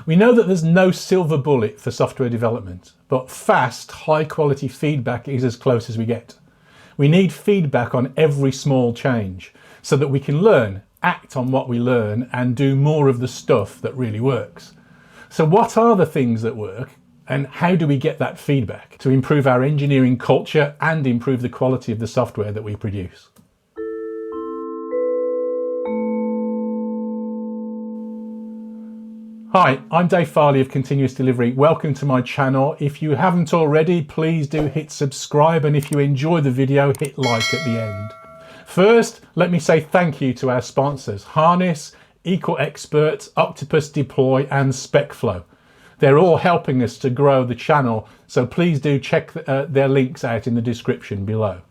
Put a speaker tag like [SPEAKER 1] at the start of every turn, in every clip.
[SPEAKER 1] We know that there's no silver bullet for software development, but fast, high-quality feedback is as close as we get. We need feedback on every small change so that we can learn, act on what we learn, and do more of the stuff that really works. So what are the things that work, and how do we get that feedback to improve our engineering culture and improve the quality of the software that we produce? Hi, I'm Dave Farley of Continuous Delivery. Welcome to my channel. If you haven't already, please do hit subscribe, and if you enjoy the video, hit like at the end. First, let me say thank you to our sponsors, Harness, Equal Experts, Octopus Deploy and SpecFlow. They're all helping us to grow the channel, so please do check their links out in the description below.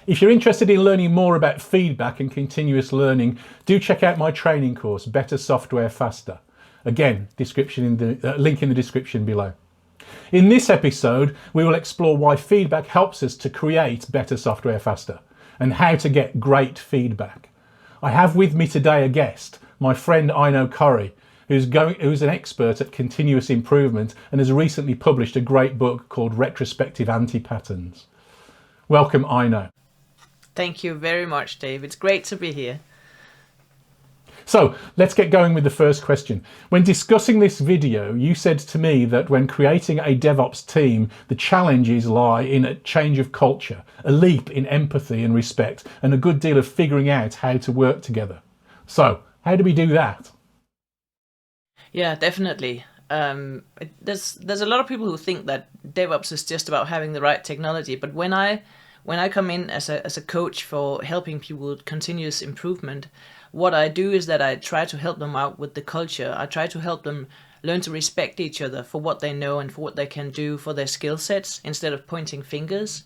[SPEAKER 1] If you're interested in learning more about feedback and continuous learning, do check out my training course, Better Software Faster. Again, link in the description below. In this episode, we will explore why feedback helps us to create better software faster and how to get great feedback. I have with me today a guest, my friend Aino Corry, who's an expert at continuous improvement and has recently published a great book called Retrospective Antipatterns. Welcome, Aino.
[SPEAKER 2] Thank you very much, Dave. It's great to be here.
[SPEAKER 1] So let's get going with the first question. When discussing this video, you said to me that when creating a DevOps team, the challenges lie in a change of culture, a leap in empathy and respect, and a good deal of figuring out how to work together. So how do we do that? Yeah,
[SPEAKER 2] definitely. There's a lot of people who think that DevOps is just about having the right technology, but when I come in as a coach for helping people with continuous improvement, what I do is that I try to help them out with the culture. I try to help them learn to respect each other for what they know and for what they can do, for their skill sets, instead of pointing fingers.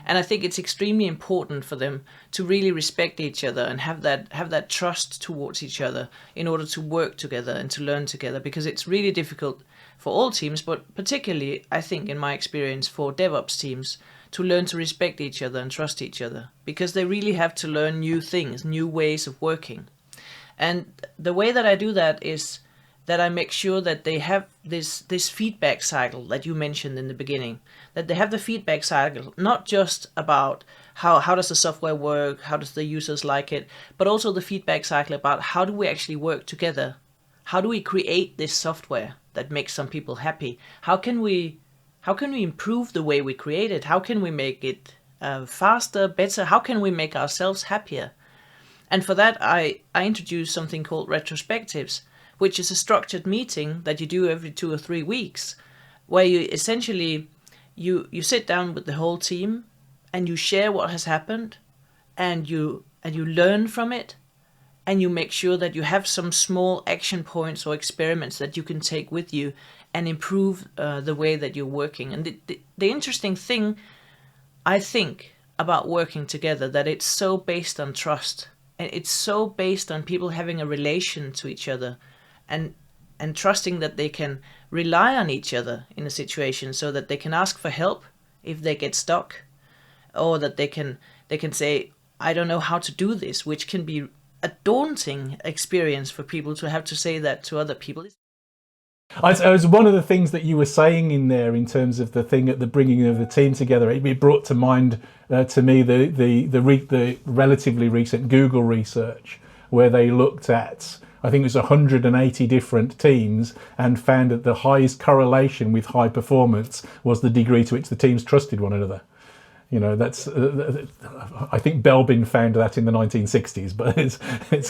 [SPEAKER 2] And I think it's extremely important for them to really respect each other and have that trust towards each other in order to work together and to learn together, because it's really difficult for all teams, but particularly, I think, in my experience, for DevOps teams, to learn to respect each other and trust each other, because they really have to learn new things, new ways of working. And the way that I do that is that I make sure that they have this feedback cycle that you mentioned in the beginning, that they have the feedback cycle, not just about how does the software work, how does the users like it, but also the feedback cycle about how do we actually work together? How do we create this software that makes some people happy? How can we improve the way we create it? How can we make it faster, better? How can we make ourselves happier? And for that, I introduce something called Retrospectives, which is a structured meeting that you do every 2 or 3 weeks, where you essentially you sit down with the whole team and you share what has happened, and you learn from it, and you make sure that you have some small action points or experiments that you can take with you and improve the way that you're working. And the interesting thing, I think, about working together, that it's so based on trust, and it's so based on people having a relation to each other and trusting that they can rely on each other in a situation, so that they can ask for help if they get stuck, or that they can say, I don't know how to do this, which can be a daunting experience for people to have to say that to other people.
[SPEAKER 1] I was one of the things that you were saying in there in terms of the thing at the bringing of the team together. It brought to mind to me the relatively recent Google research, where they looked at, I think it was 180 different teams, and found that the highest correlation with high performance was the degree to which the teams trusted one another. You know, that's I think Belbin found that in the 1960s, but it's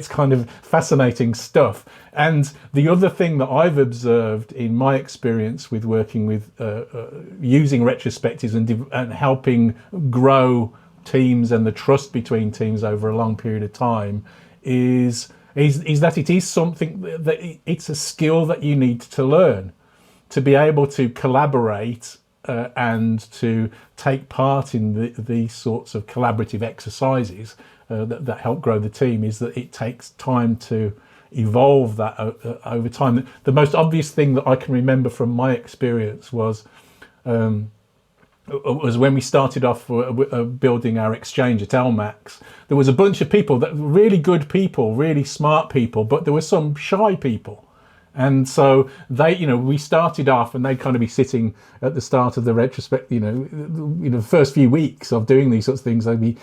[SPEAKER 1] kind of fascinating stuff. And the other thing that I've observed in my experience with working with using retrospectives and helping grow teams and the trust between teams over a long period of time is that it is something that it's a skill that you need to learn to be able to collaborate. And to take part in these sorts of collaborative exercises that help grow the team, is that it takes time to evolve that over time. The most obvious thing that I can remember from my experience was was when we started off building our exchange at LMAX. There was a bunch of people, that really good people, really smart people, but there were some shy people. And so they, we started off, and they'd kind of be sitting at the start of the retrospect, the first few weeks of doing these sorts of things, they'd be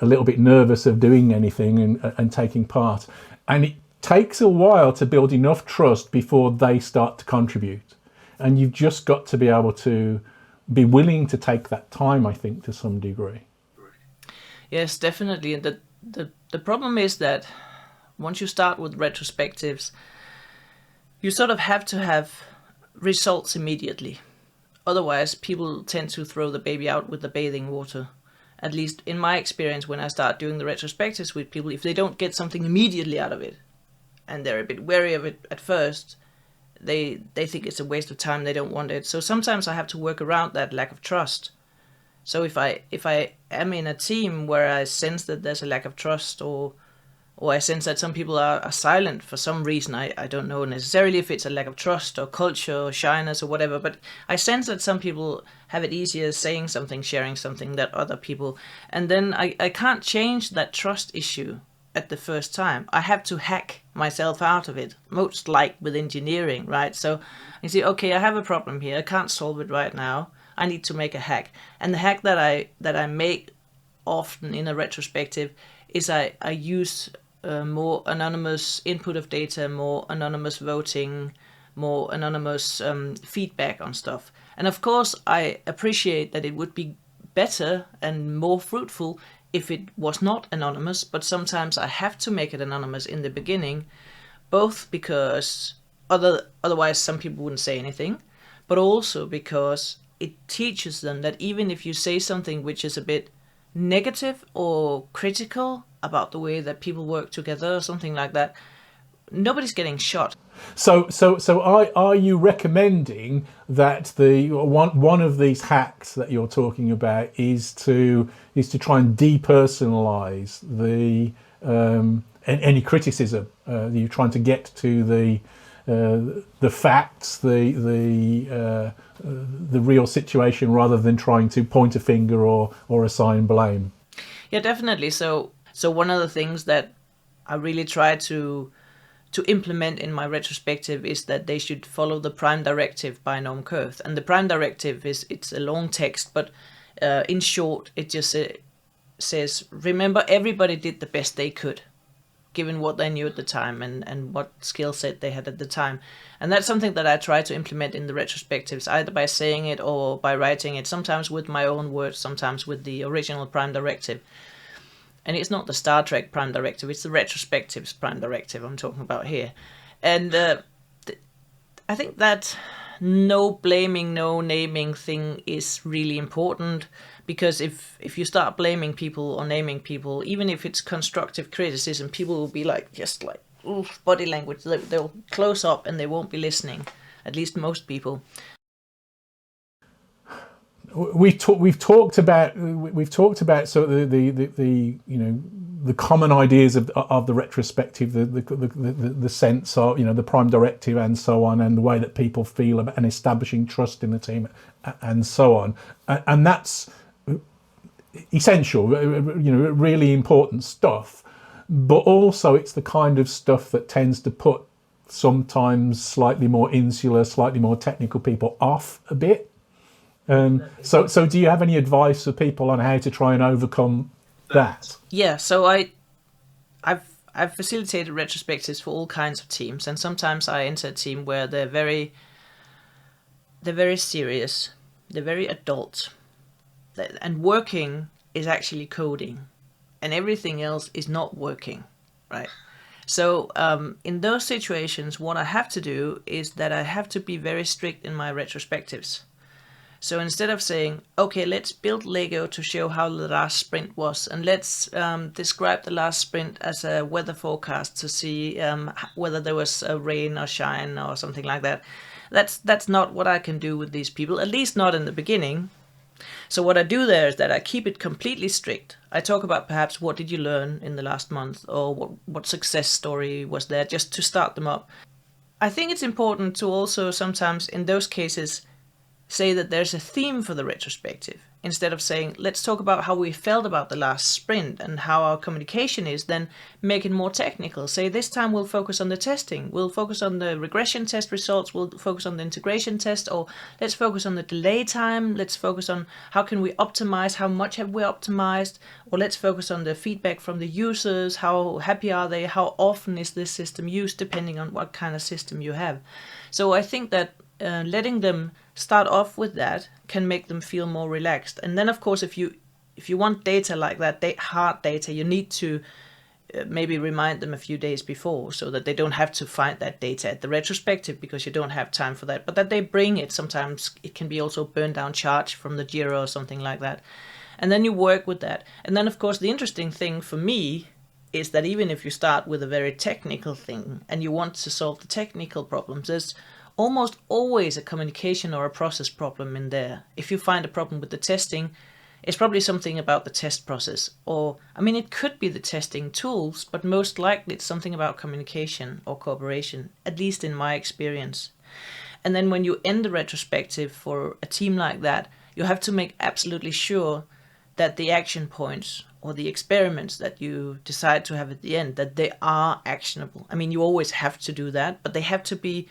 [SPEAKER 1] a little bit nervous of doing anything and taking part. And it takes a while to build enough trust before they start to contribute. And you've just got to be able to be willing to take that time, I think, to some degree.
[SPEAKER 2] Yes, definitely. And the problem is that once you start with retrospectives, you sort of have to have results immediately. Otherwise, people tend to throw the baby out with the bathing water. At least in my experience, when I start doing the retrospectives with people, if they don't get something immediately out of it, and they're a bit wary of it at first, they think it's a waste of time, they don't want it. So sometimes I have to work around that lack of trust. So if I am in a team where I sense that there's a lack of trust, or I sense that some people are silent for some reason, I don't know necessarily if it's a lack of trust or culture or shyness or whatever, but I sense that some people have it easier saying something, sharing something than other people. And then I can't change that trust issue at the first time. I have to hack myself out of it, most like with engineering, right? So you see, okay, I have a problem here, I can't solve it right now, I need to make a hack. And the hack that I make often in a retrospective is I use more anonymous input of data, more anonymous voting, more anonymous feedback on stuff. And of course, I appreciate that it would be better and more fruitful if it was not anonymous, but sometimes I have to make it anonymous in the beginning, both because otherwise some people wouldn't say anything, but also because it teaches them that even if you say something which is a bit negative or critical about the way that people work together or something like that, nobody's getting shot.
[SPEAKER 1] So are you recommending that the one of these hacks that you're talking about is to try and depersonalize the any criticism? You're trying to get to the facts, the real situation, rather than trying to point a finger or assign blame.
[SPEAKER 2] Yeah, definitely. So one of the things that I really try to implement in my retrospective is that they should follow the Prime Directive by Norm Kurth. And the Prime Directive it's a long text, but in short, it just says, remember, everybody did the best they could, given what they knew at the time and what skill set they had at the time. And that's something that I try to implement in the retrospectives, either by saying it or by writing it, sometimes with my own words, sometimes with the original Prime Directive. And it's not the Star Trek Prime Directive, it's the Retrospectives Prime Directive I'm talking about here. And I think that no blaming, no naming thing is really important, because if you start blaming people or naming people, even if it's constructive criticism, people will be like, just like, oof, body language, they'll close up and they won't be listening, at least most people.
[SPEAKER 1] We've talked about sort of the common ideas of the retrospective, the sense of the Prime Directive and so on, and the way that people feel about and establishing trust in the team and so on, and that's essential, really important stuff. But also it's the kind of stuff that tends to put sometimes slightly more insular, slightly more technical people off a bit. So do you have any advice for people on how to try and overcome that?
[SPEAKER 2] Yeah, so I've facilitated retrospectives for all kinds of teams, and sometimes I enter a team where they're very serious, they're very adult, and working is actually coding, and everything else is not working, right? So in those situations, what I have to do is that I have to be very strict in my retrospectives. So instead of saying, okay, let's build Lego to show how the last sprint was, and let's describe the last sprint as a weather forecast to see whether there was a rain or shine or something like that. That's not what I can do with these people, at least not in the beginning. So what I do there is that I keep it completely strict. I talk about perhaps what did you learn in the last month, or what success story was there, just to start them up. I think it's important to also sometimes in those cases say that there's a theme for the retrospective. instead of saying, let's talk about how we felt about the last sprint and how our communication is, then make it more technical. Say, this time we'll focus on the testing. We'll focus on the regression test results. We'll focus on the integration test, or let's focus on the delay time. Let's focus on how can we optimize, how much have we optimized, or let's focus on the feedback from the users. How happy are they? How often is this system used, depending on what kind of system you have. So I think that letting them start off with that can make them feel more relaxed. And then, of course, if you want data like that, hard data, you need to maybe remind them a few days before, so that they don't have to find that data at the retrospective, because you don't have time for that, but that they bring it. Sometimes it can be also burn down charge from the Jira or something like that. And then you work with that. And then, of course, the interesting thing for me is that even if you start with a very technical thing and you want to solve the technical problems, there's almost always a communication or a process problem in there. If you find a problem with the testing, it's probably something about the test process. Or, I mean, it could be the testing tools, but most likely it's something about communication or cooperation, at least in my experience. And then when you end the retrospective for a team like that, you have to make absolutely sure that the action points or the experiments that you decide to have at the end, that they are actionable. I mean, you always have to do that, but they have to be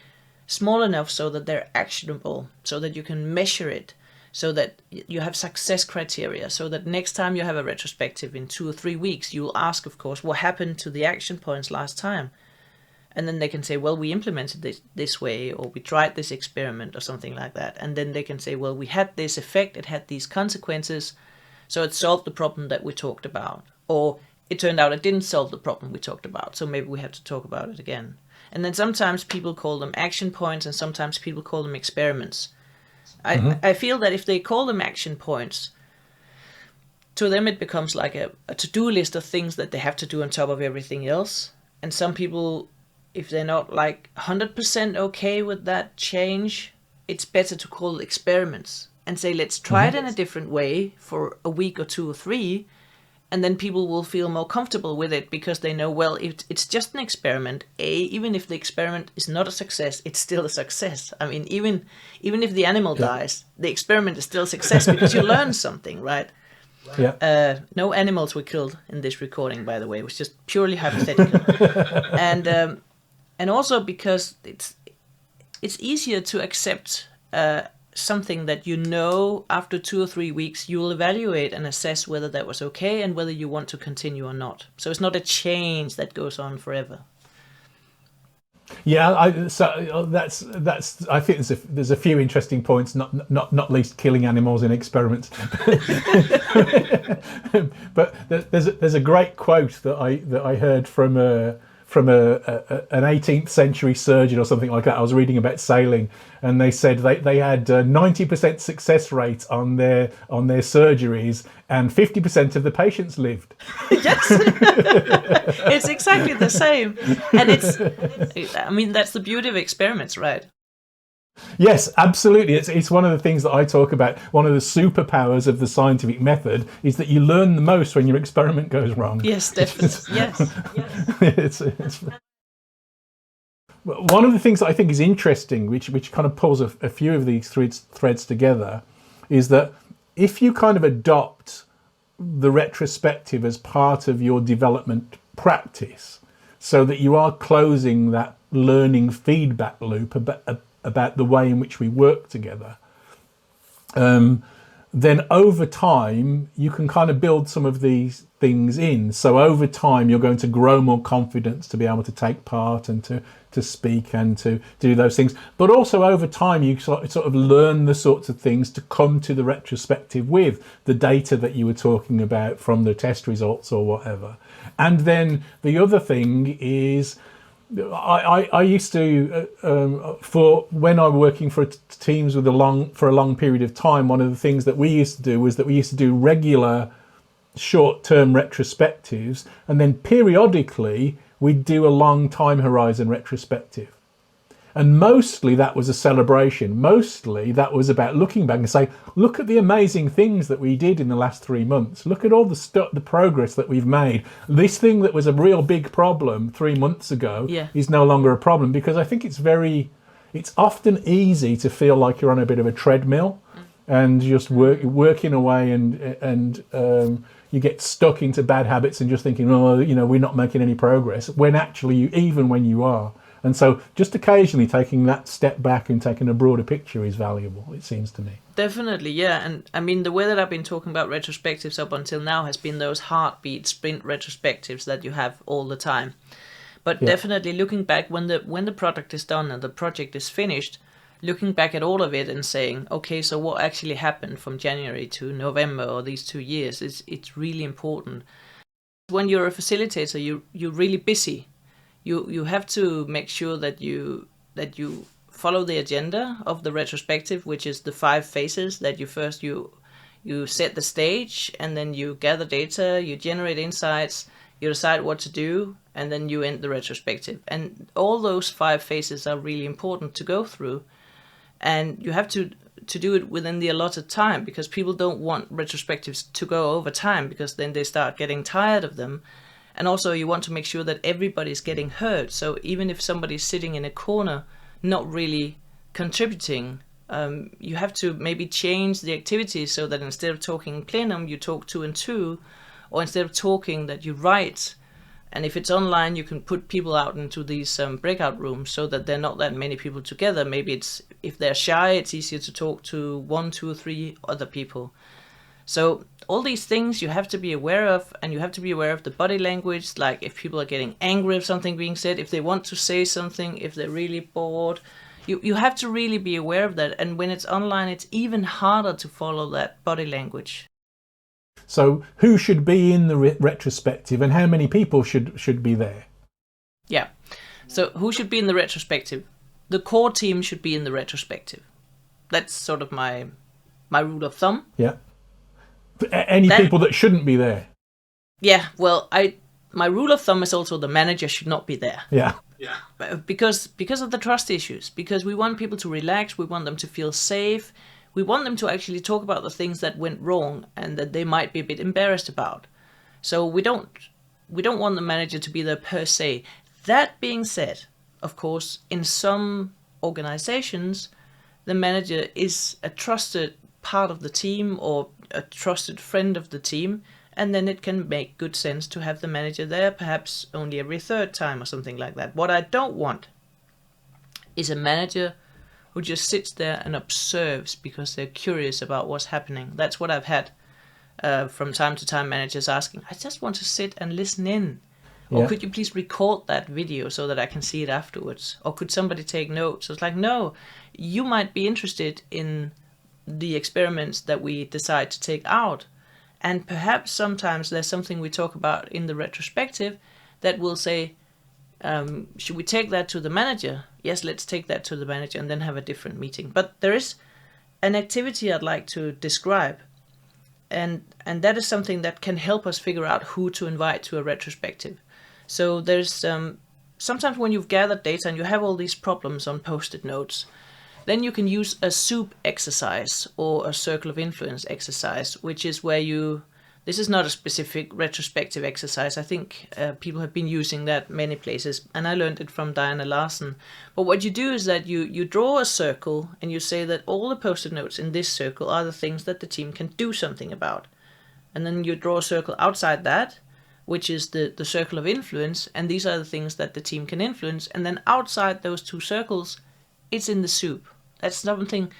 [SPEAKER 2] small enough so that they're actionable, so that you can measure it, so that you have success criteria, so that next time you have a retrospective in 2 or 3 weeks, you will ask, of course, what happened to the action points last time? And then they can say, well, we implemented this way, or we tried this experiment or something like that. And then they can say, well, we had this effect, it had these consequences, so it solved the problem that we talked about. Or it turned out it didn't solve the problem we talked about, so maybe we have to talk about it again. And then sometimes people call them action points, and sometimes people call them experiments. I feel that if they call them action points, to them it becomes like a to-do list of things that they have to do on top of everything else. And some people, if they're not like 100% okay with that change, it's better to call experiments and say, let's try it in a different way for a week or 2 or 3. And then people will feel more comfortable with it, because they know, well, it's just an experiment. Even if the experiment is not a success, it's still a success. I mean, even if the animal dies, the experiment is still a success, because you learn something, right? Yeah. No animals were killed in this recording, by the way. It was just purely hypothetical. And also because it's easier to accept something that you know after 2 or 3 weeks you'll evaluate and assess whether that was okay and whether you want to continue or not. So it's not a change that goes on forever.
[SPEAKER 1] Yeah, that's. I think there's a few interesting points, not least killing animals in experiments. But there's a great quote that I heard from an 18th century surgeon or something like that. I was reading about sailing, and they said they had 90% success rate on their surgeries, and 50% of the patients lived.
[SPEAKER 2] Yes, it's exactly the same, and I mean, that's the beauty of experiments, right?
[SPEAKER 1] Yes, absolutely. It's one of the things that I talk about. One of the superpowers of the scientific method is that you learn the most when your experiment goes wrong.
[SPEAKER 2] Yes, definitely. Yes.
[SPEAKER 1] It's one of the things that I think is interesting, which kind of pulls a few of these threads together, is that if you kind of adopt the retrospective as part of your development practice, so that you are closing that learning feedback loop about the way in which we work together, then over time you can kind of build some of these things in. So over time you're going to grow more confidence to be able to take part and to speak and to do those things. But also over time you sort of learn the sorts of things to come to the retrospective with, the data that you were talking about from the test results or whatever. And then the other thing is, I used to, for when I'm working for teams with for a long period of time, one of the things that we used to do was that we used to do regular short-term retrospectives, and then periodically we'd do a long time horizon retrospective. And mostly that was a celebration. Mostly that was about looking back and saying, look at the amazing things that we did in the last 3 months. Look at all the progress that we've made. This thing that was a real big problem 3 months ago is no longer a problem, because I think it's often easy to feel like you're on a bit of a treadmill. and just working away, and you get stuck into bad habits and just thinking, oh, we're not making any progress, when actually even when you are. And so just occasionally taking that step back and taking a broader picture is valuable, it seems to me.
[SPEAKER 2] Definitely, yeah. And I mean, the way that I've been talking about retrospectives up until now has been those heartbeat sprint retrospectives that you have all the time. But definitely looking back when the product is done and the project is finished, looking back at all of it and saying, okay, so what actually happened from January to November or these 2 years, it's really important. When you're a facilitator, you're really busy. You have to make sure that you follow the agenda of the retrospective, which is the 5 phases that you set the stage, and then you gather data, you generate insights, you decide what to do, and then you end the retrospective. And all those 5 phases are really important to go through. And you have to do it within the allotted time, because people don't want retrospectives to go over time, because then they start getting tired of them. And also you want to make sure that everybody's getting heard. So even if somebody's sitting in a corner, not really contributing, you have to maybe change the activities so that instead of talking in plenum, you talk 2 and 2, or instead of talking, that you write. And if it's online, you can put people out into these breakout rooms so that there are not that many people together. Maybe if they're shy, it's easier to talk to 1, 2, or 3 other people. So all these things you have to be aware of, and you have to be aware of the body language, like if people are getting angry of something being said, if they want to say something, if they're really bored. You have to really be aware of that. And when it's online, it's even harder to follow that body language.
[SPEAKER 1] So who should be in the retrospective, and how many people should be there?
[SPEAKER 2] Yeah. So who should be in the retrospective? The core team should be in the retrospective. That's sort of my rule of thumb.
[SPEAKER 1] Yeah. Any people that shouldn't be there?
[SPEAKER 2] Yeah, well, my rule of thumb is also the manager should not be there.
[SPEAKER 1] Yeah.
[SPEAKER 2] Because of the trust issues. Because we want people to relax, we want them to feel safe, we want them to actually talk about the things that went wrong and that they might be a bit embarrassed about. So we don't want the manager to be there per se. That being said, of course, in some organizations, the manager is a trusted part of the team or a trusted friend of the team, and then it can make good sense to have the manager there, perhaps only every 3rd time or something like that. What I don't want is a manager who just sits there and observes because they're curious about what's happening. That's what I've had from time to time, managers asking, I just want to sit and listen in. Or could you please record that video so that I can see it afterwards? Or could somebody take notes? So it's like, no, you might be interested in the experiments that we decide to take out. And perhaps sometimes there's something we talk about in the retrospective that will say, should we take that to the manager? Yes, let's take that to the manager and then have a different meeting. But there is an activity I'd like to describe. And that is something that can help us figure out who to invite to a retrospective. So there's sometimes when you've gathered data and you have all these problems on post-it notes, then you can use a soup exercise or a circle of influence exercise, which is where this is not a specific retrospective exercise. I think people have been using that many places, and I learned it from Diana Larsen. But what you do is that you draw a circle and you say that all the post-it notes in this circle are the things that the team can do something about. And then you draw a circle outside that, which is the circle of influence, and these are the things that the team can influence. And then outside those 2 circles, it's in the soup. That's something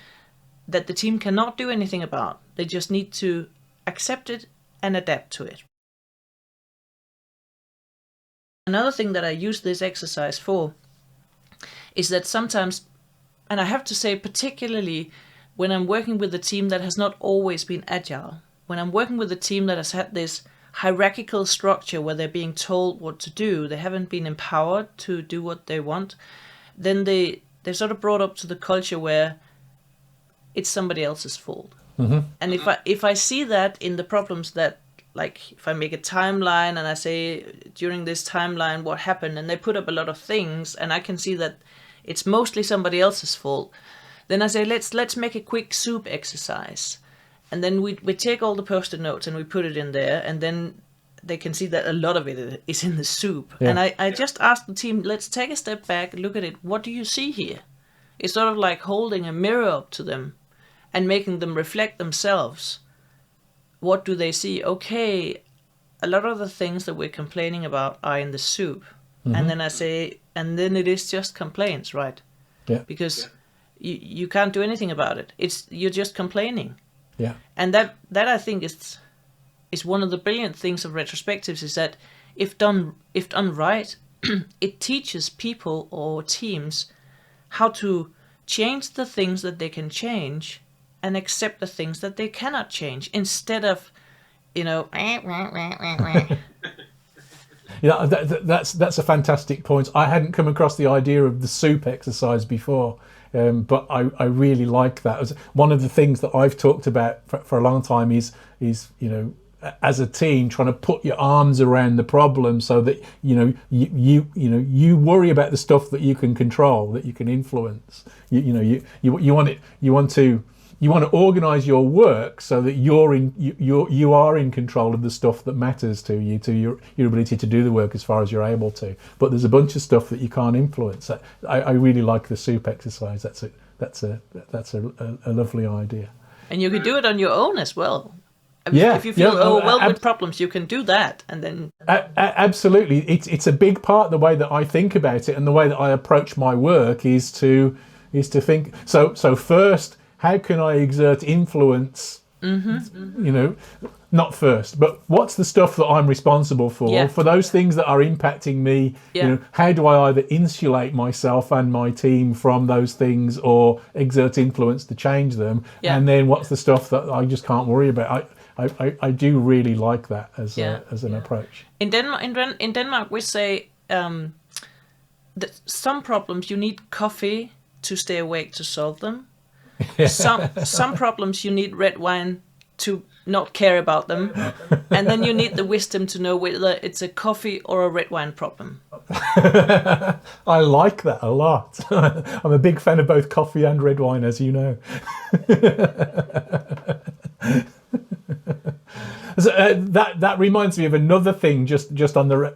[SPEAKER 2] that the team cannot do anything about. They just need to accept it and adapt to it. Another thing that I use this exercise for is that sometimes, and I have to say particularly when I'm working with a team that has not always been agile, when I'm working with a team that has had this hierarchical structure where they're being told what to do, they haven't been empowered to do what they want, then they're sort of brought up to the culture where it's somebody else's fault. Mm-hmm. And if I see that in the problems that, like if I make a timeline and I say during this timeline what happened, and they put up a lot of things and I can see that it's mostly somebody else's fault, then I say let's make a quick soup exercise. And then we take all the post-it notes and we put it in there, and then they can see that a lot of it is in the soup. Yeah. And I just asked the team, let's take a step back, look at it. What do you see here? It's sort of like holding a mirror up to them and making them reflect themselves. What do they see? Okay, a lot of the things that we're complaining about are in the soup. And then I say, and then it is just complaints, right?
[SPEAKER 1] Yeah.
[SPEAKER 2] Because you can't do anything about it. You're just complaining.
[SPEAKER 1] Yeah.
[SPEAKER 2] And that I think is one of the brilliant things of retrospectives, is that if done right, it teaches people or teams how to change the things that they can change and accept the things that they cannot change, instead of,
[SPEAKER 1] Yeah, that's a fantastic point. I hadn't come across the idea of the soup exercise before, but I really like that. One of the things that I've talked about for a long time is as a team, trying to put your arms around the problem, so that you worry about the stuff that you can control, that you can influence. You want to organize your work so that you are in control of the stuff that matters to you, to your ability to do the work as far as you're able to. But there's a bunch of stuff that you can't influence. I really like the soup exercise. That's a lovely idea.
[SPEAKER 2] And you could do it on your own as well. If you feel with problems, you can do that, and then
[SPEAKER 1] absolutely, it's a big part. The way that I think about it and the way that I approach my work is to think. So first, how can I exert influence? Not first, but what's the stuff that I'm responsible for?
[SPEAKER 2] Yeah.
[SPEAKER 1] For those things that are impacting me,
[SPEAKER 2] Yeah.
[SPEAKER 1] How do I either insulate myself and my team from those things, or exert influence to change them?
[SPEAKER 2] Yeah.
[SPEAKER 1] And then what's the stuff that I just can't worry about? I do really like that as an approach.
[SPEAKER 2] In Denmark, we say that some problems you need coffee to stay awake to solve them. Some problems you need red wine to not care about them, and then you need the wisdom to know whether it's a coffee or a red wine problem.
[SPEAKER 1] I like that a lot. I'm a big fan of both coffee and red wine, as you know. So, that reminds me of another thing, just on the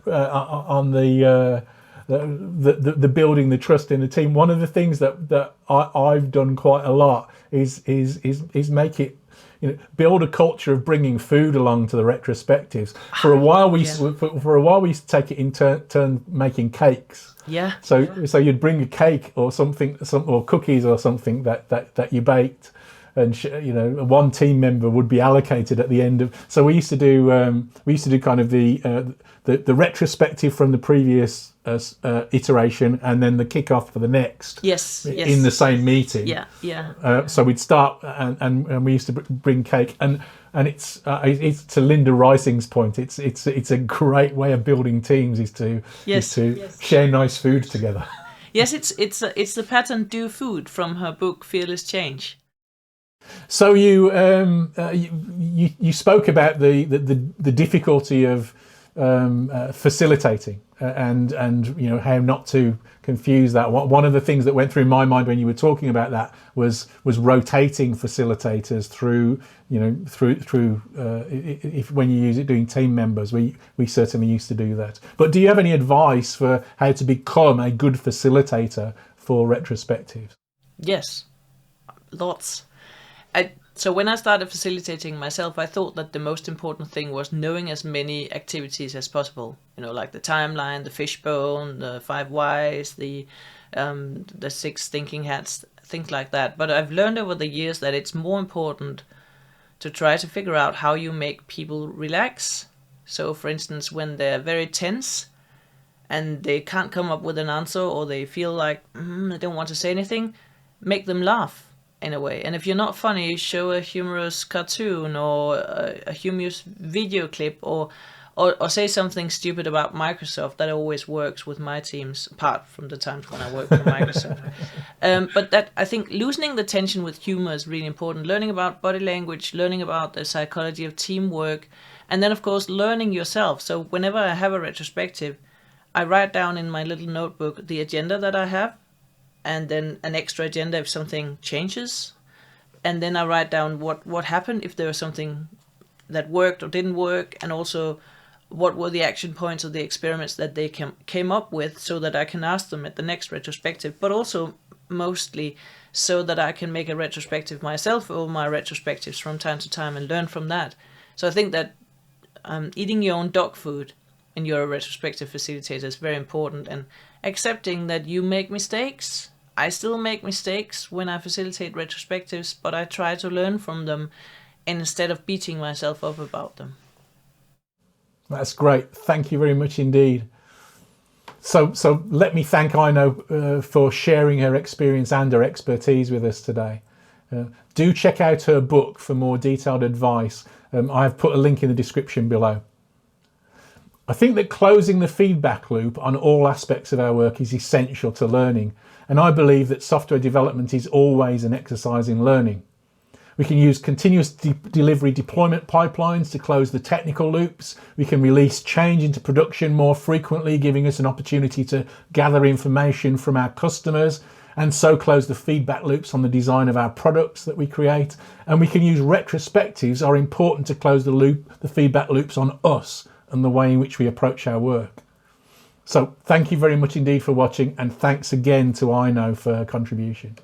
[SPEAKER 1] building the trust in the team. One of the things that I've done quite a lot is make it, build a culture of bringing food along to the retrospectives. For a while we take it in turn making cakes.
[SPEAKER 2] Yeah.
[SPEAKER 1] So you'd bring a cake or something, or cookies or something that you baked, and one team member would be allocated at the end of. So we used to do kind of the retrospective from the previous iteration, and then the kickoff for the next.
[SPEAKER 2] Yes.
[SPEAKER 1] In the same meeting.
[SPEAKER 2] Yeah.
[SPEAKER 1] So we'd start, and we used to bring cake, and it's to Linda Rising's point. It's a great way of building teams is to share nice food together.
[SPEAKER 2] Yes, it's the pattern Do Food from her book Fearless Change.
[SPEAKER 1] So you spoke about the difficulty of facilitating and how not to confuse that. One of the things that went through my mind when you were talking about that was rotating facilitators through if when you use it doing team members. We certainly used to do that. But do you have any advice for how to become a good facilitator for retrospectives?
[SPEAKER 2] Yes, lots. So when I started facilitating myself, I thought that the most important thing was knowing as many activities as possible. Like the timeline, the fishbone, the 5 whys, the 6 thinking hats, things like that. But I've learned over the years that it's more important to try to figure out how you make people relax. So for instance, when they're very tense and they can't come up with an answer, or they feel like they don't want to say anything, make them laugh. In a way. And if you're not funny, show a humorous cartoon or a humorous video clip, or say something stupid about Microsoft. That always works with my teams, apart from the times when I work for Microsoft. But that, I think, loosening the tension with humor is really important. Learning about body language, learning about the psychology of teamwork, and then of course learning yourself. So whenever I have a retrospective, I write down in my little notebook the agenda that I have, and then an extra agenda if something changes. And then I write down what happened, if there was something that worked or didn't work, and also what were the action points of the experiments that they came up with, so that I can ask them at the next retrospective. But also mostly so that I can make a retrospective myself or my retrospectives from time to time and learn from that. So I think that eating your own dog food in your retrospective facilitator is very important, and accepting that you make mistakes. I still make mistakes when I facilitate retrospectives, but I try to learn from them instead of beating myself up about them.
[SPEAKER 1] That's great. Thank you very much indeed. So let me thank Aino for sharing her experience and her expertise with us today. Do check out her book for more detailed advice. I have put a link in the description below. I think that closing the feedback loop on all aspects of our work is essential to learning, and I believe that software development is always an exercise in learning. We can use continuous delivery deployment pipelines to close the technical loops. We can release change into production more frequently, giving us an opportunity to gather information from our customers, and so close the feedback loops on the design of our products that we create. And we can use retrospectives are important to close the feedback loops on us and the way in which we approach our work. So thank you very much indeed for watching, and thanks again to Aino for her contribution.